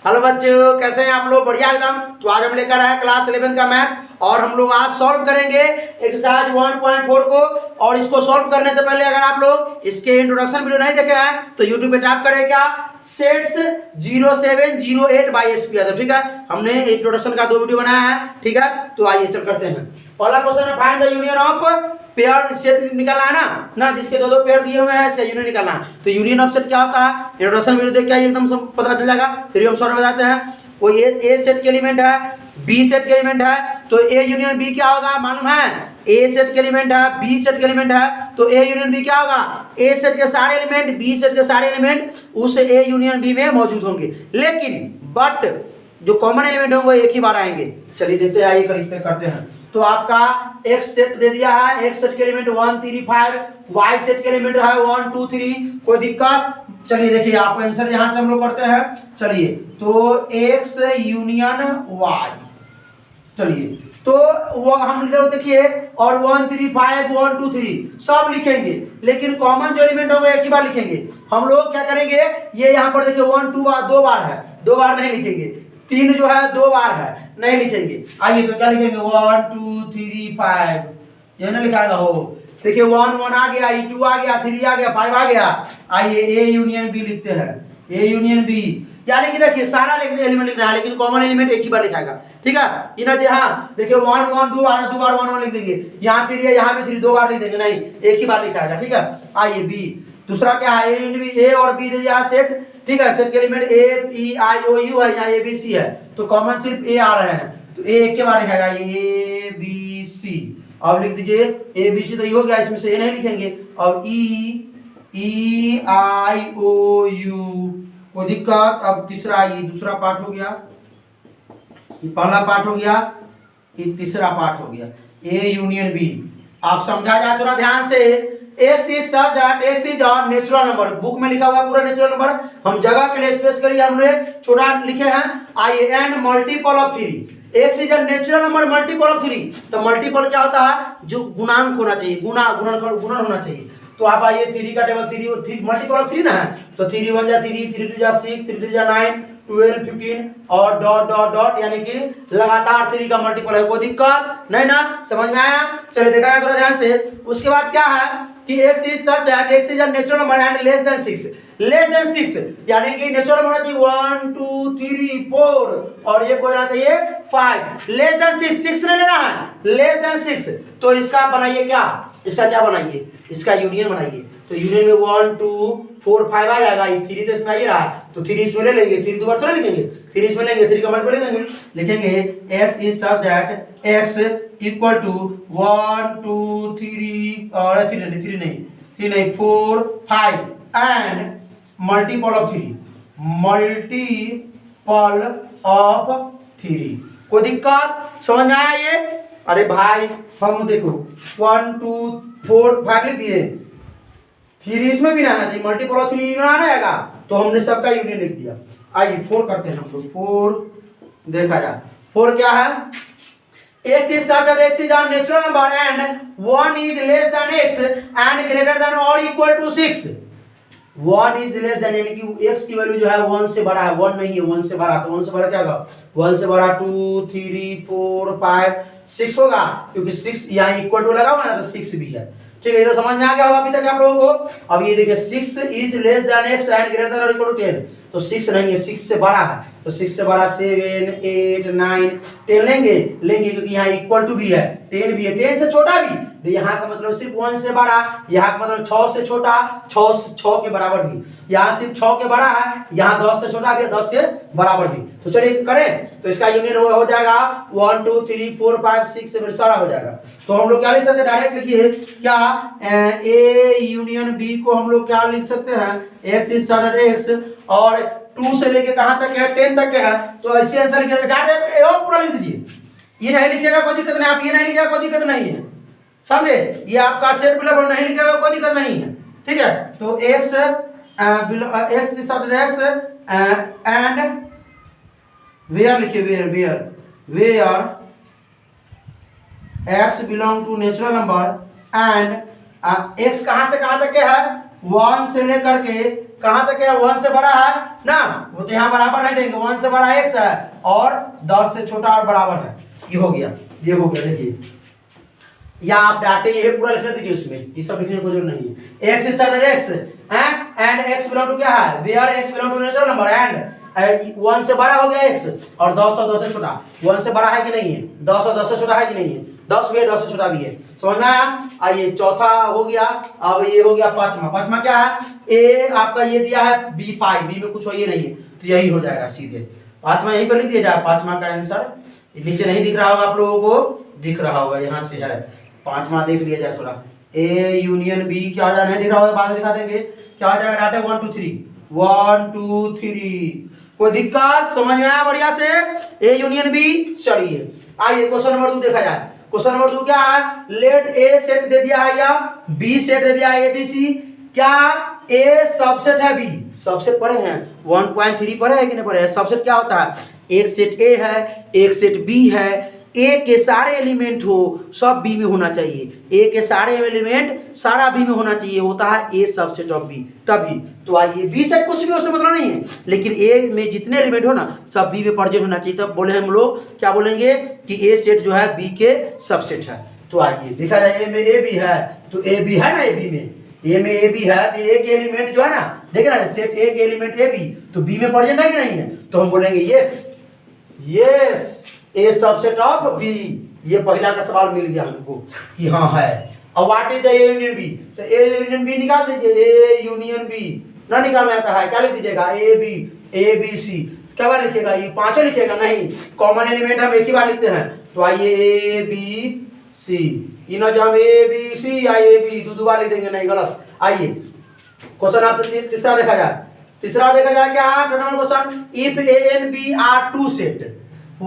Hello बच्चों, कैसे हैं आप लोग? बढ़िया एकदम। तो आज हम लेकर आए क्लास 11 का मैथ और हम लोग आज सॉल्व करेंगे एक्सरसाइज 1.4 को। और इसको सॉल्व करने से पहले अगर आप लोग इसके इंट्रोडक्शन वीडियो नहीं देखे हैं तो यूट्यूब पे टाइप करें क्या सेट्स 0708 बाई एस पी। ठीक है, हमने इंट्रोडक्शन का 2 वीडियो बनाया है। ठीक है, तो आइए चल करते हैं। पहला क्वेश्चन है find the union of pair set निकालना है ना जिसके दो पेयर दिए हुए हैं इसका यूनियन निकालना है। तो यूनियन ऑफ सेट क्या होता है, इंट्रोडक्शन वीडियो देख के आइए, एकदम सब पता चल जाएगा। फिर हम सॉल्व बताते हैं। कोई ए सेट के एलिमेंट है, बी सेट के एलिमेंट है, तो ए यूनियन बी क्या होगा मालूम है? ए सेट के एलिमेंट है, बी सेट के एलिमेंट है, तो ए यूनियन बी क्या होगा? ए सेट के सारे एलिमेंट, बी सेट के सारे एलिमेंट उस ए यूनियन बी में मौजूद होंगे, लेकिन बट जो कॉमन एलिमेंट होंगे वो एक ही बार आएंगे। चलिए देखते हैं, आइए करते हैं। तो आपका एक्स सेट दे दिया है, एक्स सेट के एलिमेंट 1 3 5, वाई सेट के एलिमेंट है 1 2 3। कोई दिक्कत? चलिए देखिए, आपका आंसर यहां से हम लोग करते हैं। चलिए तो एक्स यूनियन वाई, चलिए तो वो हम देखिए और 1 3 5 1 2 3 सब लिखेंगे, लेकिन कॉमन जो एलिमेंट होगा एक ही बार लिखेंगे। हम लोग क्या करेंगे, ये यहाँ पर देखिए 1 2 बार 2 बार है, 2 बार नहीं लिखेंगे। 3 जो है 2 बार है, नहीं लिखेंगे। आइए तो क्या लिखेंगे 1 2 3 5, ये ना लिखाएगा हो। देखिए 1 1 आ गया, 2 आ गया, 3 आ गया, 5 आ गया। आइए ए यूनियन बी लिखते हैं, ए यूनियन बी। यानी कि देखिए सारा एलिमेंट लिखना है, लेकिन कॉमन एलिमेंट एक ही बार लिखाएगा। ठीक है, इना जी हाँ, देखिए 1 1 2 बार 1 1 लिख देंगे। यहाँ 3 है, यहाँ भी 3 2 बार लिख देंगे, नहीं एक ही बार लिखाएगा। ठीक है, आइए बी दूसरा क्या है, ए यूनियन बी, ए और बी दे दिया सेट। ठीक है, सेट के element A E I O you है, यहाँ ए बी सी है, तो कॉमन सिर्फ ए आ रहे हैं, तो ए एक के बार लिखाएगा, ए बी सी। अब लिख दीजिए ए बी सी, तो ये हो गया, इसमें से ए नहीं लिखेंगे। अब ई आई ओ यू, कोई दिक्कत? अब तीसरा, ये दूसरा पार्ट हो गया, ये पहला पार्ट हो गया, ये तीसरा पार्ट हो गया, ए यूनियन बी। आप समझा जाए थोड़ा ध्यान से। X is such that x is a natural number, book में लिखा हुआ पूरा नेचुरल नंबर, हम जगह के लिए स्पेस के लिए हमने छोटा लिखे हैं। आइए and multiple of 3, x is a natural number multiple of 3। तो मल्टीपल क्या होता है, जो गुणांक होना चाहिए, गुणन होना चाहिए। तो आप आइए 3 का टेबल 3 मल्टीपल ऑफ 3 ना है, तो 3 1 जा 3, 3 2 जा 6, 3 3 जा 9 12 15 और डॉट डॉट डॉट, यानी कि लगातार 3 का मल्टीपल है। कोई दिक्कत नहीं ना, समझ में आया? चलिए देखा है थोड़ा ध्यान से। उसके बाद क्या है कि x is such that x is a natural number and less than 6, less than 6 यानी कि नेचुरल होना चाहिए 1 2 3 4 और ये कोई होना चाहिए 5। लेस देन 6, 6 नहीं लेना है, लेस देन 6। तो इसका बनाइए क्या, इसका क्या बनाइए, इसका यूनियन बनाइए। तो यूनियन में 1 2 4 5 आ जाएगा, ये 3 तो इसमें आ ही रहा, तो 3 इसमें ले लेंगे, 3 दोबारा थोड़ा लिखेंगे, 3 इसमें लेंगे, 3 का मल्टीपल लिखेंगे। X is such that x equal to 1 2 3 और 3 नहीं 4 5 and multiple of 3, multiple of 3। कोई दिक्कत? समझ में आया ये? अरे भाई हम देखो 1 2 4 5 लिख दिए, 3 इसमें भी ना है, मल्टीपल ऑफ 3 में आना आएगा, तो हमने सबका यूनियन लिख दिया। आइए 4 करते हैं हम लोग। 4 देखा जाए, 4 क्या है, x is such that x is a natural number and 1 is less than x and greater than or equal to 6। 1 is less than यानी कि x की वैल्यू जो है 1 से बड़ा है, 1 नहीं है, 1 से बड़ा, तो 1 से बड़ा क्या होगा, 1 से बड़ा 2 3 4 5 6 होगा, क्योंकि 6 यहाँ इक्वल टू लगा हुआ है ना, तो 6 भी है। ठीक है, ये तो समझ में आ गया होगा अभी तक आप लोगों को। अब ये देखिए 6 is less than x and greater than और इक्वल टू 10, तो 6 नहीं है, 6 से बड़ा है, तो 6 से बड़ा 7 8 9 10 लेंगे क्योंकि यहाँ इक्वल टू भी है, 10 भी है, 10 से छोटा भी, तो यहाँ का मतलब सिर्फ 1 से बड़ा, यहाँ का मतलब 6 से छोटा, 6 के बराबर भी, यहाँ सिर्फ 6 के बड़ा है, यहाँ 10 से छोटा भी, 10 के बराबर भी। तो चलिए करें, तो इसका यूनियन हो जाएगा 1 2 3 4 5 6 7 सारा हो जाएगा। तो हम लोग क्या लिख सकते हैं, डायरेक्ट लिखिए क्या, ए यूनियन बी को हम लोग क्या लिख सकते हैं, x is such that x, और 2 से लेके कहां तक है, 10 तक है, तो ऐसे आंसर लिखिए, डायरेक्ट और पूरा लिख दीजिए। ये नहीं लिखिएगा कोई दिक्कत नहीं, आप ये नहीं लिखिएगा कोई दिक्कत नहीं है, समझे? ये आपका सेट बिलोंग नहीं लिखिएगा कोई दिक्कत नहीं है। ठीक है, तो X X is such that X and where लिखिए, where x belong to natural number and x कहां से कहां तक के है, 1 से लेकर के कहाँ तक है, 1 से बड़ा है ना, वो तो यहाँ बराबर नहीं देंगे, 1 से बड़ा x है और 10 से छोटा और बराबर है, ये हो गया, ये हो गया। देखिए या आप डाटे ये पूरा लिखने दीजिए, उसमें ये सब लिखने की जरूरत नहीं है। x is x and x belong to क्या है, where x belong to natural number and 1 से बड़ा हो गया x और 10 और 10 से छोटा, 1 से बड़ा है कि नहीं है, 10 और 10 से छोटा है कि नहीं है, 10 भी है 10 से छोटा भी है, समझ में आया। आइए चौथा हो गया, अब ये हो गया पांचवा। पांचवा क्या है, ए आपका ये दिया है बी पाई, बी में कुछ हो ये नहीं है तो यही हो जाएगा सीधे, पांचवा यहीं पर लिख दिया जाए। पांचवा का आंसर नीचे नहीं दिख रहा होगा आप लोगों को, दिख रहा होगा यहाँ से है, पांचवा देख लिया जाए थोड़ा, ए यूनियन बी क्या हो जाएगा, नहीं दिख रहा होगा बाद में दिखा देंगे, क्या हो जाएगा डाटा 1 2 3 1 2 3, कोई दिक्कत, समझ में आया बढ़िया से, ए यूनियन बी। चलिए आइए क्वेश्चन नंबर 2 देखा जाए। क्वेश्चन नंबर 2 क्या है, लेट ए सेट दे दिया है या बी सेट दे दिया है, ए बी सी, क्या ए सबसेट है बी, सबसेट पढ़े हैं 1.3 पढ़े हैं कि नहीं पढ़े हैं। सबसेट क्या होता है, एक सेट ए है एक सेट बी है, ए के सारे एलिमेंट हो सब बी में होना चाहिए, ए के सारे एलिमेंट सारा बी में होना चाहिए, होता है ए सबसेट ऑफ बी तभी। तो आइए बी सेट कुछ भी उससे मतलब नहीं है, लेकिन ए में जितने एलिमेंट हो ना सब बी में प्रेजेंट होना चाहिए, तब बोले हम लोग क्या बोलेंगे कि ए सेट जो है बी के सबसेट है। तो आइए देखा जाए, ए में ए बी है तो ए बी है ना, ए बी में ए बी है तो ए के एलिमेंट जो है ना, देखिए ना सेट ए के एलिमेंट ए बी तो बी में प्रेजेंट है कि नहीं है, तो हम बोलेंगे yes yes A subset of B. ये पहला का सवाल मिल गया हमको कि हाँ है। अब what is the A union B, तो ए यूनियन बी निकाल दीजिए, ए यूनियन बी ना निकालना आता है, क्या लिख दीजिएगा, ए बी सी, क्या बार लिखिएगा, ये पांचों लिखिएगा नहीं, कॉमन एलिमेंट हम एक ही बार लिखते हैं। तो आइए ए बी सी, इन्हों जो हम ए बी सी या ए बी दो बार लिख देंगे, नहीं गलत। आइए क्वेश्चन आपसे तीसरा देखा जाए, तीसरा देखा जाए क्या number question, if A and B are two set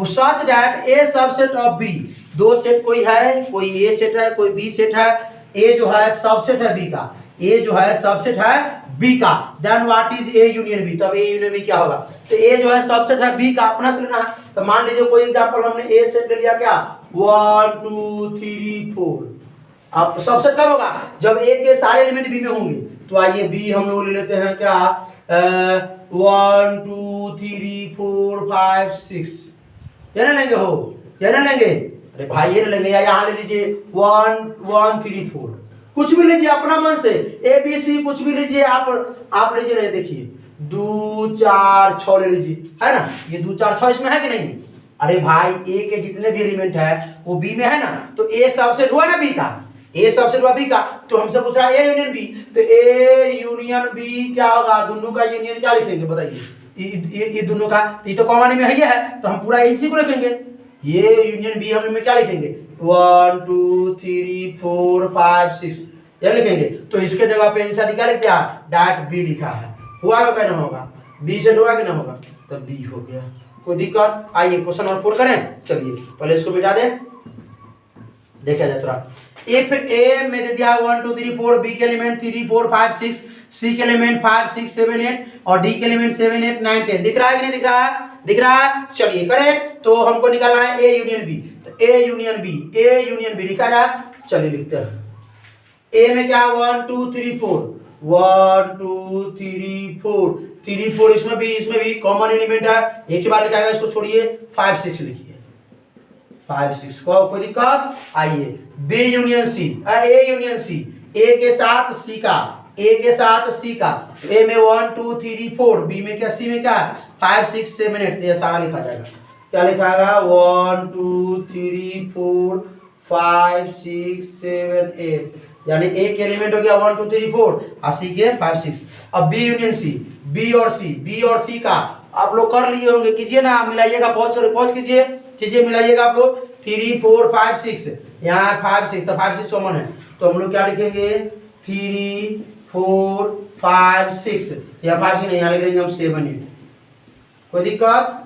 such that A subset of B, दो सेट कोई है, कोई ए सेट है कोई बी सेट है, ए जो है सबसेट है बी का, ए जो है सबसेट है बी का, then what is A union B, तब ए यूनियन बी क्या होगा, तो ए जो है सबसेट है बी का, अपना से लेना है। तो मान लीजिए कोई एग्जांपल हमने ए सेट ले लिया क्या 1 2 3 4, अब सबसेट कब होगा, जब ए के सारे एलिमेंट बी में होंगे। तो आइए बी हम लोग ले लेते हैं क्या 1 2 3 4 5 6, ये ना लेंगे हो, ये ना लेंगे, अरे भाई ये ना लेंगे, या यहाँ ले लीजिए 1 1 3 4, कुछ भी लीजिए अपना मन से, ए बी सी कुछ भी लीजिए आप लीजिए, नहीं देखिए 2 4 6 ले लीजिए, है ना, ये 2 4 6 इसमें है कि नहीं, अरे भाई ए के जितने भी एलिमेंट है वो बी में है ना, तो ए सबसेट हुआ ना बी का, ए सबसेट हुआ बी का, तो हमसे पूछ रहा है ए यूनियन बी, तो ए यूनियन बी क्या होगा, दोनों का यूनियन क्या लिखेंगे बताइए, ये दोनों का, ये तो कॉमन में है तो हम पूरा इसी को लिखेंगे, ये यूनियन बी हम में क्या लिखेंगे 1 2 3 4 5 6 ये लिखेंगे। तो इसके जगह पे आंसर क्या लिख दिया, डैट बी लिखा है, हुआ क्या ना होगा, बी सेट हुआ कि ना होगा, तब बी हो गया, कोई दिक्कत। आइए क्वेश्चन नंबर 4 करें, चलिए पहले इसको मिटा दें, देखा जाए थोड़ा। इफ ए में दे दिया 1 2 3 4, बी के एलिमेंट 3 4 5 6, सी के एलिमेंट 5 6 7 8 और डी के एलिमेंट 7 8 9 10, दिख रहा है कि नहीं दिख रहा है, दिख रहा है। चलिए करें, तो हमको निकालना है ए यूनियन बी, तो ए यूनियन बी लिखा जाए, चलिए लिखते हैं। ए में क्या 1 2 3 4 1 2 3 4 3 4, इसमें भी कॉमन एलिमेंट है, एक ही बार लिखा गया, इसको छोड़िए 5 6 लिखिए, 5 6 को कोई दिक्कत। आइए B union C, A union C, A के साथ सी का, ए के साथ सी का, ए में 1 2 3 4, बी में क्या सी में क्या 5 6 7 8, ये सारा लिखा जाएगा, क्या लिखा जाएगा 1 2 3 4 5 6 7 8, यानी ए के एलिमेंट हो गया 1 2 3 4 और सी के 5 6। अब बी यूनियन सी, बी और सी का आप लोग कर लिए होंगे, कीजिए ना, मिलाइएगा, पहुंच कीजिए मिलाइएगा आप लोग 3 4 5 6, यहाँ 5 6, तो 5 6 कॉमन है, तो हम लोग क्या लिखेंगे 3 4 5 6, या 5 नहीं, यहाँ लिख देंगे हम 7 8, कोई दिक्कत,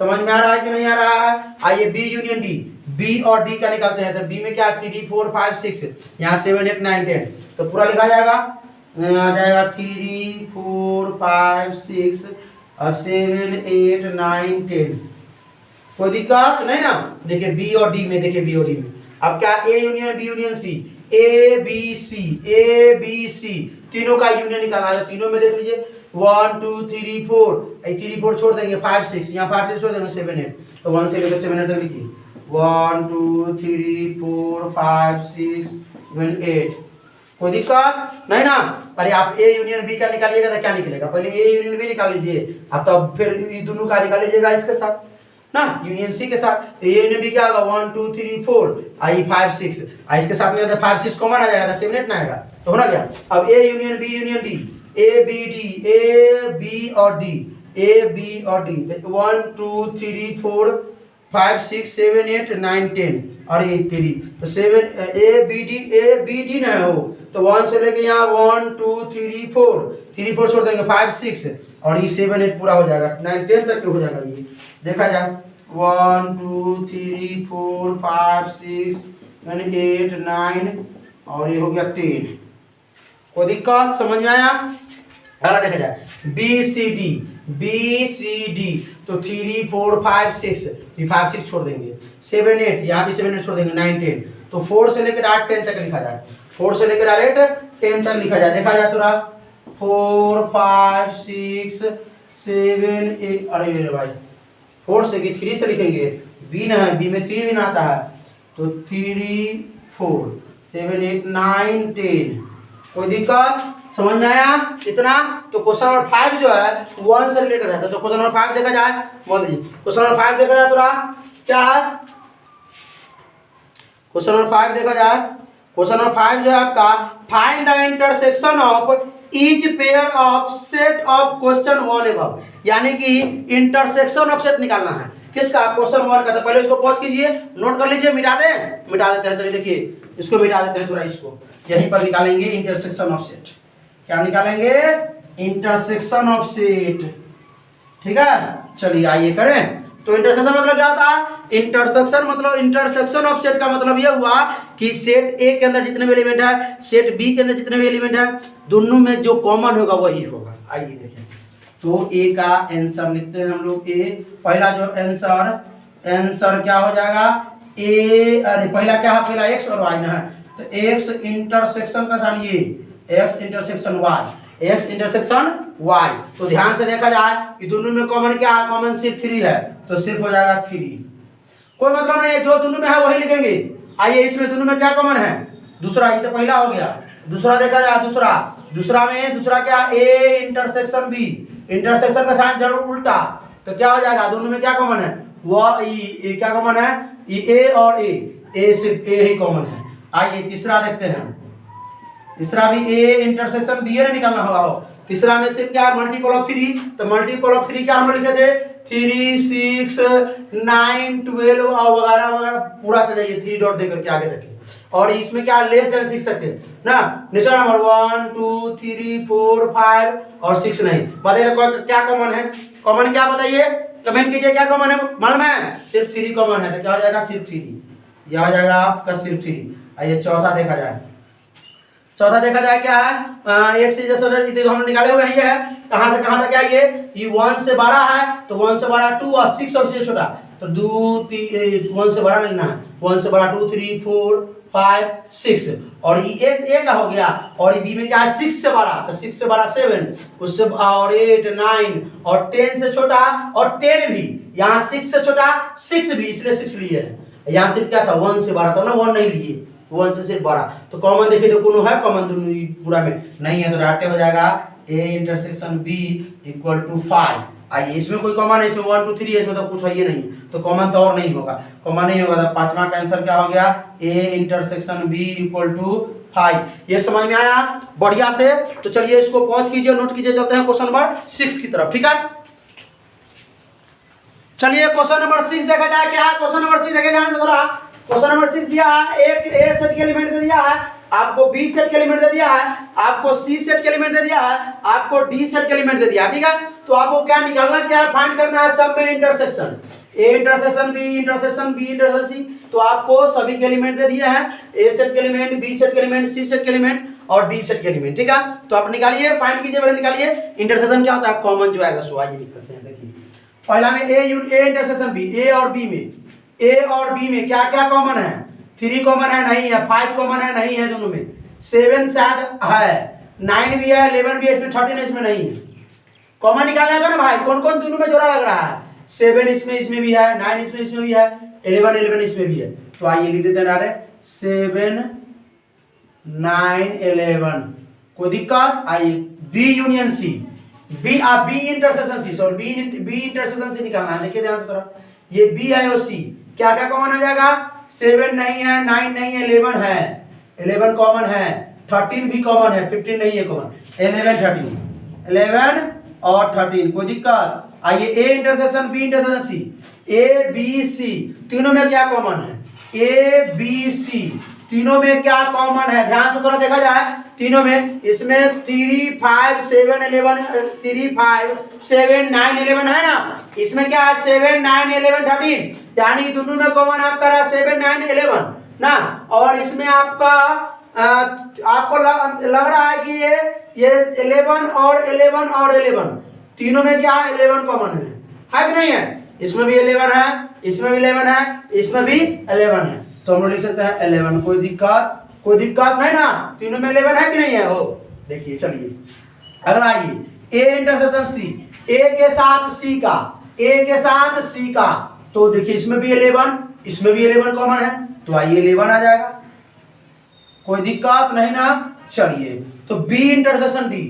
समझ में आ रहा है कि नहीं आ रहा है। आइए बी यूनियन डी, बी और डी का निकालते हैं, तो बी में क्या 3 4 5 6, यहाँ 7 8 9 10, तो पूरा लिखा जाएगा, आ जाएगा 3 4 5 6 और 7 8 9 10, कोई दिक्कत नहीं ना। देखिए बी और डी में, अब क्या A union B union C, A B C तीनों का यूनियन निकालना है। तो तीनों में देख लीजिए 1 2 3 4, 3 4 छोड़ देंगे 5 6, यहाँ 5 6 छोड़ देंगे 7 8, तो 1 से लेकर 7 8 तक लिखिए 1 2 3 4 5 6 7 8। कोई दिक्कत नहीं ना। अरे आप ए यूनियन बी का निकालिएगा तो क्या निकलेगा, पहले ए यूनियन बी निकाल लीजिए, अब तब फिर ये दोनों का निकाल लीजिएगा इसके साथ ना, यूनियन सी के साथ। तो ए यूनियन बी क्या होगा 1 2 3 4 आई 5 6, इसके साथ में 5 6 कॉमन आ जाएगा, 7 8 ना आएगा, तो होना गया। अब A union D, A B D, A B और डी, ए बी और डी, 1 2 3 4 5 6 7 8 9 10 और ये 3, तो 7 ए बी डी ना हो, तो 1 से लेके यहाँ 1 2 3 4 छोड़ देंगे 5 6 और ये 7 8 पूरा हो जाएगा, 9 10 तक हो जाएगा। ये देखा जाए 1 2 3 4 5 6 7 8 9 और ये हो गया 10। कोई दिक्कत समझ में आया? अगला देखा जाए बी सी डी, तो 3 4 5 6, 5 6 छोड़ देंगे, 7 8 यहाँ भी 7 8 छोड़ देंगे, 9 10, तो 4 से लेकर 8 10 तक लिखा जाए, 4 से लेकर 8 10 तक लिखा जाए। देखा जाए तो 4 5 6 7 8, अरे भाई 4 से 3 से लिखेंगे, बी ना है, बी में 3 भी ना आता है, तो 3 4 7 8 9 10। कोई दिक्कत समझ में आया इतना? तो क्वेश्चन नंबर 5 जो है 1 से रिलेटेड है। तो क्वेश्चन नंबर 5 देखा जाए, बोल दीजिए क्वेश्चन नंबर 5 देखा जाए तो क्या है? क्वेश्चन नंबर 5 देखा जाए, क्वेश्चन नंबर 5 जो है आपका find the intersection of each pair of set of question 1 above, यानी कि इंटरसेक्शन ऑफ सेट निकालना है किसका, क्वेश्चन 1 का। तो पहले इसको पॉज कीजिए, नोट कर लीजिए, मिटा देते हैं, चलिए देखिए इसको मिटा देते हैं थोड़ा, इसको यहीं पर निकालेंगे इंटरसेक्शन ऑफ सेट। क्या निकालेंगे? इंटरसेक्शन ऑफ सेट, ठीक है। चलिए आइए करें। तो इंटरसेक्शन मतलब क्या होता है? इंटरसेक्शन ऑफ सेट का मतलब यह हुआ कि सेट ए के अंदर जितने भी एलिमेंट है, सेट बी के अंदर जितने भी एलिमेंट है, दोनों में जो कॉमन होगा वही होगा। आइए देखें, तो ए का आंसर लिखते हैं हम लोग। ए पहला जो आंसर क्या हो जाएगा? ए, अरे पहला क्या है? पहला एक्स और वाई ना है, तो एक्स इंटरसेक्शन का साइन ये x intersection y, x intersection y. तो ध्यान से देखा जाए कि दोनों में कॉमन क्या है? कॉमन सिर्फ 3 है, तो सिर्फ हो जाएगा 3। कोई मतलब नहीं है, जो दोनों में है वही लिखेंगे। आइए इसमें दोनों में क्या कॉमन है? दूसरा, ये तो पहला हो गया। दूसरा देखा जाए, दूसरा क्या? ए इंटरसेक्शन बी, इंटरसेक्शन का साइन जरूर उल्टा, तो क्या हो जाएगा? दोनों में क्या कॉमन है? वह ये क्या कॉमन है? ये ए और ए सिर्फ ए ही कॉमन है। आइए तीसरा देखते हैं, तीसरा भी ए इंटरसेक्शन बी ने निकालना होगा। तीसरा में सिर्फ क्या है? मल्टीपल ऑफ 3, तो मल्टीपल ऑफ 3 क्या हम लिखे थे? 3 6 9 12 और वगैरह वगैरह पूरा चल जाइए 3 डॉट देकर के आगे तक। और इसमें क्या लेस देन 6 सकते ना, नेचुरल नंबर 1 2 3 4 5 और 6 नहीं। बताइए क्या कॉमन है? कॉमन क्या बताइए, कमेंट कीजिए क्या कॉमन है? मालूम है? सिर्फ 3 कॉमन है, तो क्या हो जाएगा? सिर्फ 3, यह हो जाएगा आपका सिर्फ 3। आइए चौथा देखा जाए, क्या है? एक से जैसे हम निकाले हुए हैं, ये है कहाँ से कहाँ तक? ये 1 से बड़ा है, तो 1 से बड़ा 2 और 6 और से छोटा, तो 2 3 1 से बड़ा लेना है, 1 से बड़ा 2 3 4 5 6 और ये एक का हो गया। और ये बी में क्या है? 6 से बड़ा, तो 6 से बड़ा 7, उससे और 8 9 और 10 से छोटा और 10 भी, यहाँ 6 से छोटा 6 भी, इसलिए 6 लिए है। यहाँ सिर्फ क्या था? 1 से बड़ा था ना, 1 नहीं लिए, 1 से सिर्फ बड़ा। तो कॉमन देखिए तो कोनो है कॉमन दोनों पूरा में नहीं है, तो राटे हो जाएगा A intersection B equal to 5। आइए इसमें कोई कॉमन है, इसमें 1 2 3 है, इसमें तो कुछ है ये नहीं, तो कॉमन तो और नहीं होगा, कॉमन नहीं होगा। तो पांचवा का आंसर क्या हो गया? A intersection B equal to 5। ये समझ में आया बढ़िया से? तो चलिए इसको पॉज कीजिए, नोट कीजिए, चलते हैं क्वेश्चन नंबर 6 की तरफ, ठीक है। चलिए क्वेश्चन नंबर 6 देखा जाए, क्या है क्वेश्चन नंबर 6 देखे ध्यान से थोड़ा। क्वेश्चन नंबर 6 दिया है, एक ए सेट के एलिमेंट दे दिया है, आपको बी सेट के एलिमेंट दे दिया है, आपको सी सेट के एलिमेंट दे दिया है, आपको डी सेट के एलिमेंट दे दिया है, ठीक है। तो आपको क्या निकालना, क्या फाइंड करना है? सब में intersection, A intersection B intersection B intersection C. तो आपको सभी के एलिमेंट दे दिए हैं, ए सेट के एलिमेंट, बी सेट के एलिमेंट, सी सेट के एलिमेंट और डी सेट के एलिमेंट, ठीक है। तो आप निकालिए, फाइंड कीजिए, पहले निकालिए इंटरसेक्शन क्या होता है, कॉमन जो आएगा सो आइए निकालते हैं। देखिए पहला में ए इंटरसेक्शन बी, ए और बी में क्या क्या कॉमन है? 3 कॉमन है नहीं है, 5 कॉमन है नहीं है, दोनों में 7 शायद है, 9 भी है, 11 भी है, इसमें 13 है, इसमें नहीं है। कॉमन निकालना था ना भाई, कौन कौन दोनों में जोड़ा लग रहा है? 7 इसमें भी है, 9 इसमें भी है, 11 इसमें भी है। तो आइए लिख देते हैं डायरेक्ट 7 9 11। कोई दिक्कत? आइए B union C, B intersection C, sorry B intersection C निकालना है। देखिए ध्यान से करो, ये बी है और सी, क्या क्या कॉमन आ जाएगा? 7 नहीं है, 9 नहीं है, 11 है, 11 कॉमन है, 13 भी कॉमन है, 15 नहीं है कॉमन, 11 और 13। कोई दिक्कत? आइए A intersection B intersection C, A B C तीनों में क्या कॉमन है? ए बी सी तीनों में क्या कॉमन है? ध्यान से थोड़ा देखा जाए तीनों में, इसमें 3 5 7 11 3 5 7 9 11 है ना, इसमें क्या है? 7 9 11 13, यानी दोनों में कॉमन आपका रहा 7 9 11 ना। और इसमें आपका आपको लग रहा है कि ये 11 और 11 तीनों में क्या है? 11 कॉमन है कि नहीं है? इसमें भी 11 है, इसमें भी 11 है, इसमें भी 11 है, तो हम लोग लिख सकते हैं 11। कोई दिक्कत है ना? तीनों में 11 है कि नहीं है? हो देखिए, चलिए अगला आइए ए इंटरसेक्शन सी, ए के साथ सी का, ए के साथ सी का, तो देखिए इसमें भी 11, इसमें भी 11 कॉमन है, तो आइए 11 आ जाएगा। कोई दिक्कत नहीं ना? चलिए तो बी इंटरसेक्शन डी,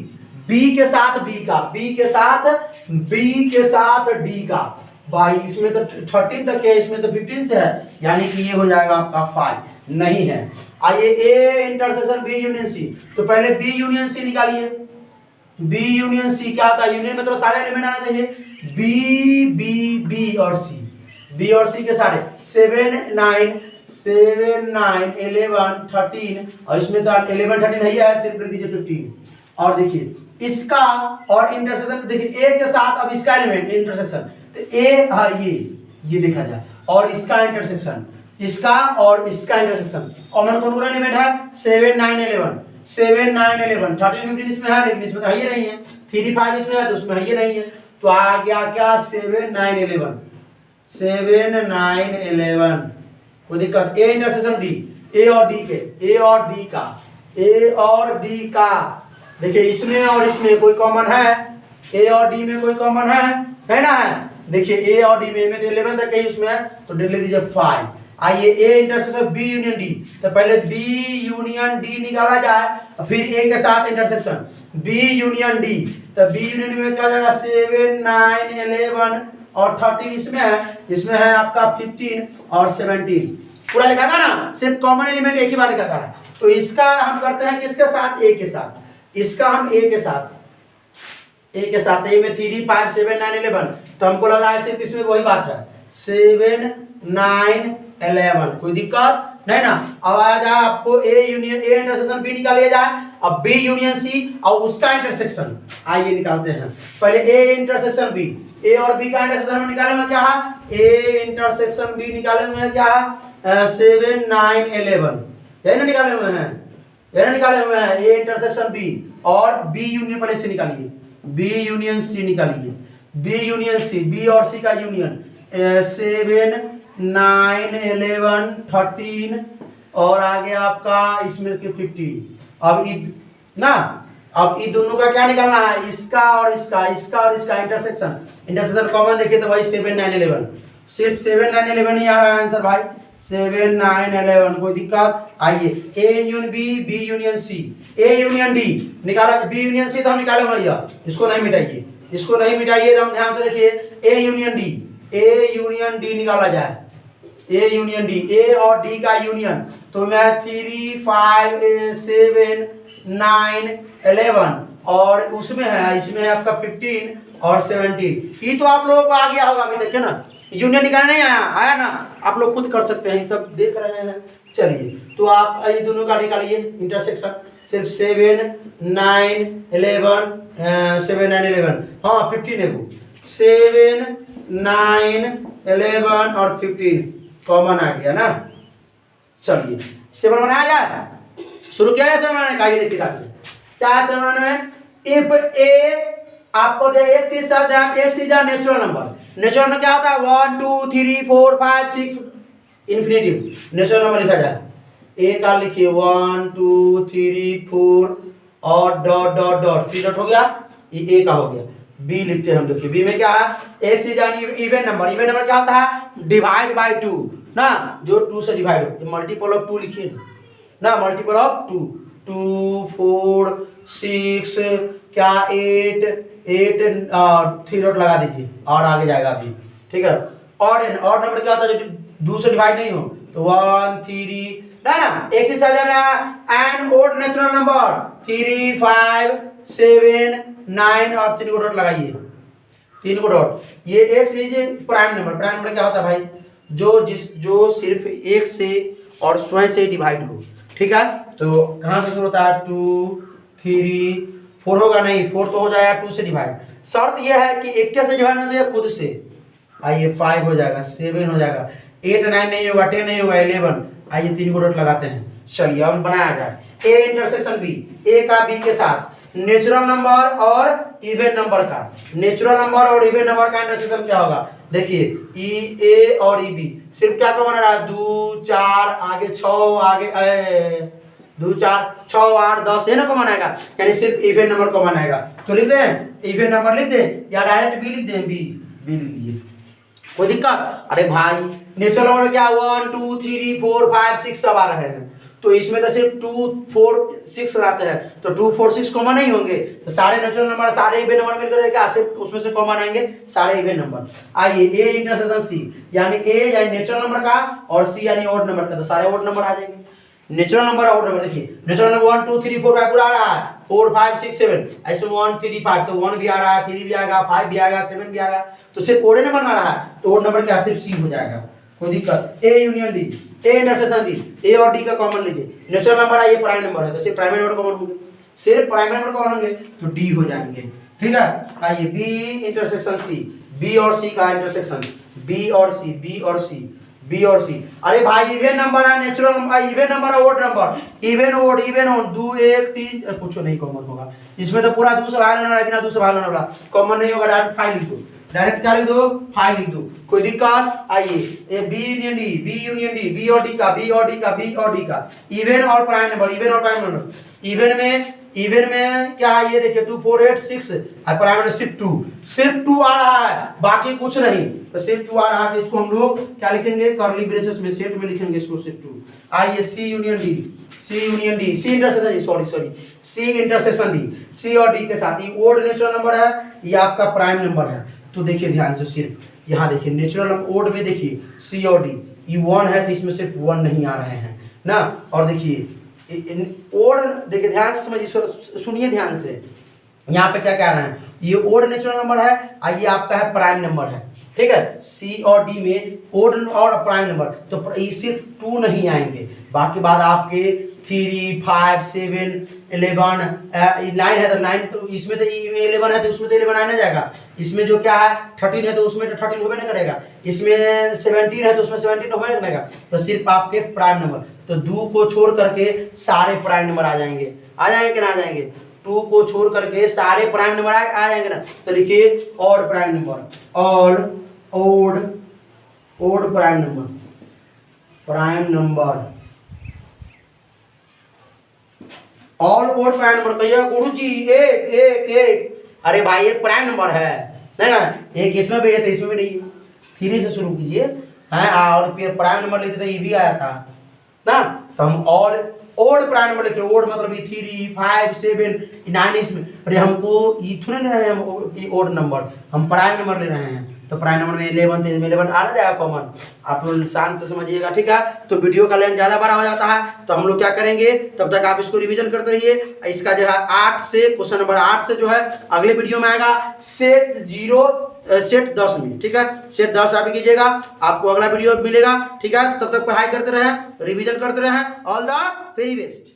बी के साथ डी का, बी के साथ डी का, भाई इसमें तो 13 तक है, इसमें तो 15 से है, यानी कि ये हो जाएगा आपका 5 नहीं है। आइए A intersection B union C, तो पहले बी यूनियन सी निकालिए। बी यूनियन सी क्या होता है? यूनियन में तो सारे एलिमेंट आना चाहिए, बी बी बी और सी, बी और सी के सारे 7 9 11 13, और इसमें तो 11 13 नहीं है, सिर्फ लिख दीजिए 15। और देखिए इसका और इंटरसेक्शन, देखिए ए के साथ अब इसका एलिमेंट इंटरसेक्शन, तो ए हाँ ये देखा जाए, और इसका इंटरसेक्शन, इसका और इसका इंटरसेक्शन कॉमन कौन एलिमेंट है? 7 9 11 7 9 11 13 15 इसमें है, लेकिन इसमें है ये नहीं है, 3 5 इसमें है, तो उसमें है ये नहीं है, तो आ गया क्या? 7 9 11 7 9 11। कोई दिक्कत? ए इंटरसेक्शन डी, ए और डी के, ए और डी का, देखिए इसमें और इसमें कोई कॉमन है? ए और डी में कोई कॉमन है ना? है, देखिए ए और डी में 11 तक कहीं उसमें है, तो लिख दीजिए 5। आइए A intersection B union D, तो पहले बी यूनियन डी निकाला जाए, और फिर ए के साथ इंटरसेक्शन बी यूनियन डी, तो बी यूनियन में क्या जाएगा? 7 9 11 और 13 इसमें है आपका 15 और 17, पूरा लिखा था ना, सिर्फ कॉमन एलिमेंट एक ही बार लिखा था। तो इसका हम करते हैं किसके साथ? ए के साथ, इसका हम ए के साथ, ए में 3 5 7 9 11, तो हमको लग रहा है सिर्फ इसमें वही बात है 7 9 11। कोई दिक्कत नहीं ना? अब आया जाए आपको A union, A intersection B निकाल लिया जाए, अब बी यूनियन सी और उसका इंटरसेक्शन, आइए निकालते हैं। पहले ए इंटरसेक्शन बी, ए और बी का इंटरसेक्शन हम निकाले में क्या है? ए इंटरसेक्शन बी निकाले में क्या है? 7 9 11, यही ना निकाले हुए हैं, ए इंटरसेक्शन बी और बी यूनियन, पहले से निकालिए, बी यूनियन सी निकालिए, बी यूनियन सी, बी और सी का यूनियन 7 9 11 13 और आगे आपका इसमें के 15। अब ये दोनों का क्या निकालना है? इसका और इसका इंटरसेक्शन कॉमन देखिए, तो भाई 7 9 11, सिर्फ 7 9 11 ही आ रहा है आंसर भाई, 7 9 11। कोई दिक्कत? आइए A union B, B union C, A union D निकाला, बी यूनियन सी तो हम निकाले भैया, इसको नहीं मिटाइए, हम ध्यान से देखिए, ए यूनियन डी निकाला जाए, ए यूनियन डी, ए और डी का यूनियन, तो मैं 3 5 7 9 11 और उसमें है, इसमें है आपका 15 और 17। ये तो आप लोगों को आ गया होगा अभी तक, है ना? यूनियन निकालने नहीं आया ना? आप लोग खुद कर सकते हैं, सब देख रहे हैं। चलिए तो आप ये दोनों का निकालिए इंटरसेक्शन, सिर्फ 7 9 11 7 9 11, हाँ 15 है वो, 7 9 11 और 15 कॉमन आ गया ना। चलिए 7 बनाया जाए, शुरू किया जाए 7 बनाने का। ये देखिए क्या है 7 बनाने में? इफ ए आपको दे एक चीज नेचुरल नंबर क्या होता है? 1 2 3 4 5 6 इन्फिनिटिव नेचुरल नंबर लिखा जाए। ए का लिखिए 1 2 3 4 और डॉट डॉट डॉट 3 डॉट हो गया, ये ए का हो गया। बी लिखते हैं हम, देखिए बी में क्या है, x is N even number. Even number क्या होता है, डिवाइड बाय 2 ना, जो 2 से डिवाइड हो, मल्टीपल ऑफ 2 लिखिए ना, मल्टीपल ऑफ 2, 2 4 6 क्या 8 8 3 डॉट लगा दीजिए और आगे जाएगा अभी, ठीक है। और नंबर क्या होता है, जो 2 से डिवाइड नहीं हो, तो 1 3 ना x is an odd natural number 3 5 7 9 और 3 को डॉट लगाइए, 3 को डॉट। ये x is prime number. Prime number क्या होता है भाई, जो सिर्फ एक से और स्वयं से डिवाइड हो, ठीक है। तो कहाँ से शुरू होता है, 2 3 4 होगा नहीं, 4 तो हो जाएगा 2 से डिवाइड। शर्त यह है कि एक से डिवाइड हो जाए खुद से, आइए 5 हो जाएगा, 7 हो जाएगा, 8 9 नहीं होगा, 10 नहीं होगा, 11। आइए 3 को डॉट लगाते हैं, चलिए अब बनाया जाए ए इंटरसेक्शन बी, ए का बी के साथ नेचुरल नंबर और इवन नंबर का, नेचुरल नंबर और इवन नंबर का इंटरसेक्शन क्या होगा, देखिए ई ए और ई बी सिर्फ क्या कॉमन आ रहा है, 2 4 आगे 6 आगे 2 4 6 8 10 ये ना कॉमन आएगा, यानी सिर्फ इवन नंबर कॉमन आएगा। तो लिख दें इवन नंबर लिख दें या डायरेक्ट बी लिख दें, बी लिख दीजिए, कोई दिक्कत। अरे भाई नेचुरल नंबर क्या 1 2 3 4 5 6 सब आ रहे हैं, तो इसमें तो सिर्फ 2 4 6 आते हैं, तो 2 4 6 कॉमन नहीं होंगे, तो सारे नेचुरल नंबर सारे इवन नंबर मिलकर क्या सिर्फ उसमें से कॉमन आएंगे सारे इवन नंबर। आइए ए इंटरसेक्शन सी, यानी ए यानी नेचुरल नंबर का और सी यानी ऑड नंबर का, तो सारे ऑड नंबर आ जाएंगे। नेचुरल नंबर और ऑड नंबर, देखिए नेचुरल नंबर 1 2 3 4 5 पूरा आ रहा है, 4 5 6 7 ऐसे 1 3 5, तो 1 भी आ रहा है, 3 भी आएगा, 5 भी आएगा, 7 भी आएगा, तो सिर्फ ऑड नंबर आ रहा है, तो ऑड नंबर क्या सिर्फ सी हो जाएगा, कोई दिक्कत। A union D, A intersection D, A और डी का कॉमन लीजिए, नेचुरल नंबर है, ये प्राइम नंबर है, तो सिर्फ प्राइम नंबर कॉमन होंगे, सिर्फ प्राइम नंबर कॉमन होंगे तो डी हो जाएंगे, ठीक है। आइए बी इंटरसेक्शन सी, बी और सी का इंटरसेक्शन, बी और सी, बी और सी, बी और सी। अरे भाई इवन नंबर है, नेचुरल नंबर, इवन नंबर है, ऑड नंबर, इवन ऑड 2 1 3 कुछ नहीं कॉमन होगा इसमें, तो पूरा 2 से बाहर लेना है, बिना 2 से बाहर लेना वाला कॉमन नहीं होगा, डायरेक्ट 5 लिख दो, डायरेक्ट क्या लिख दो 5 लिख दो, कोई दिक्कत। आइए ये B union D, B union D, B और डी का, बी और डी का, बी और डी का, इवन और प्राइम नंबर, इवन और प्राइम नंबर। इवन में क्या है, ये देखिए 2 4 8 6 और प्राइम नंबर सिर्फ 2 आ रहा है, बाकी कुछ नहीं, तो सिर्फ 2 आ रहा है, तो इसको हम लोग क्या लिखेंगे, कर्ली ब्रेसेस में सेट में लिखेंगे इसको सिर्फ 2। आइए C union D, C union D, C intersection, sorry C intersection D, C और डी के साथ, ये ओड नेचुरल नंबर है, ये आपका प्राइम नंबर है, तो देखिए ध्यान से सिर्फ यहाँ देखिए नेचुरल नंबर ओड में देखिए सी और डी, ये 1 है तो इसमें सिर्फ 1 नहीं आ रहे हैं ना, और देखिए ओड देखिए ध्यान से समझिए, सुनिए ध्यान से, यहाँ पे क्या कह रहे हैं, ये ओड नेचुरल नंबर है और ये आपका है प्राइम नंबर है, ठीक है। सी और डी में ओड और प्राइम नंबर, तो ये सिर्फ 2 नहीं आएंगे, बाकी बाद आपके 3 5 7 11 9 है, तो 9 तो इसमें तो 11 है तो उसमें तो 11 आना जाएगा, इसमें जो क्या है 13 है तो उसमें तो 13 होबे नहीं करेगा, इसमें 17 है तो उसमें 17 होबे नहीं करेगा, तो सिर्फ आपके प्राइम नंबर, तो 2 को छोड़ करके सारे प्राइम नंबर आ जाएंगे कि ना आ जाएंगे, 2 को छोड़ करके सारे प्राइम नंबर आ जाएंगे ना, तो लिखिए odd prime number, odd prime number all odd prime number, कहिए गुरु जी एक, अरे भाई एक प्राइम नंबर है ना, एक इसमें भी है तो इसमें भी नहीं है, 3 से शुरू कीजिए हैं, और फिर प्राइम नंबर लिखते तो ये भी आया था ना, तो हम ऑल ओड प्राइम नंबर लिखे, ओड मतलब 3 5 7 9 इसमें, अरे हमको ये थोड़ा ले रहे हैं हम ओड नंबर, हम प्राइम नंबर ले रहे हैं, तो प्राइम नंबर में 11 आना जाएगा कॉमन, आप लोग शांत से समझिएगा, ठीक है। तो वीडियो का लेंथ ज़्यादा बड़ा हो जाता है, तो हम लोग क्या करेंगे, तब तक आप इसको रिवीजन करते रहिए, इसका जो है 8 से क्वेश्चन नंबर 8 से जो है अगले वीडियो में आएगा सेट 10 में, ठीक है, सेट 10 आप कीजिएगा, आपको अगला वीडियो मिलेगा, ठीक है। तब तक पढ़ाई करते रहें, रिवीजन करते रहें, ऑल द वेरी बेस्ट।